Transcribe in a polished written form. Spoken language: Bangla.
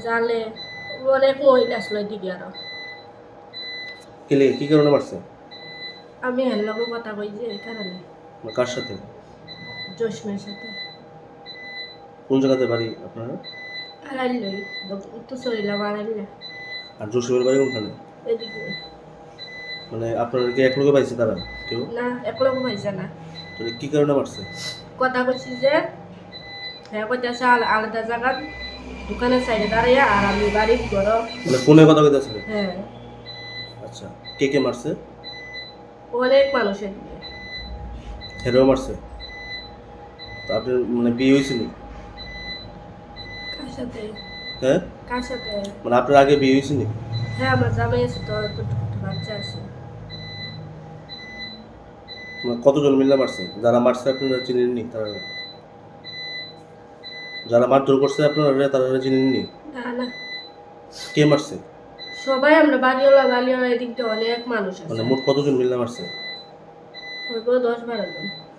জালে অনেক মহিলা আসলো এদিকে আরো। কেলে কি কারণে মারছে? আমি হের লগে কথা কই যে এই কারণে। কার সাথে? জোসমের সাথে কোন জায়গাতে বাড়ি আপনারা? আড়াইলই তো চলিলাম আড়াইলে আর জসিমের বাড়ি কোনখানে? এদিকে। মানে আপনারা কি এক লোকে পাইছে তারা কেউ? না একলগ হয়েছে না, তো কি কারণে মারছে? কথা কইছি যে হ্যাঁ কইতেছে আলাদা জায়গা দোকানের সাইডে দাঁড়াইয়া আর আমি বাড়ির ঘর। মানে ফোনে কথা কইতাছিল? হ্যাঁ আচ্ছা, কে কে মারছে? অনেক মানুষ এদিকে। হেরেও মারছে? তো আপনার মানে বিয়ে হয়েছিল? কার সাথে? হ্যাঁ, কার সাথে? মানে আপনার আগে বিয়ে হয়েছিল? হ্যাঁ আমার জামাই আছে, তো বাচ্চা আছে। মানে কতজন মিলে মারছে? যারা মারছে আপনারা চিনেননি? তারা যারা মারধর করছে আপনারা তারা চিনেননি? না না কে মারছে? সবাই আমরা বাড়িওয়ালা এদিক দিয়ে অনেক মানুষ মানে আছে। মোট কতজন মিলে মারছে? হইব 10-12 জন।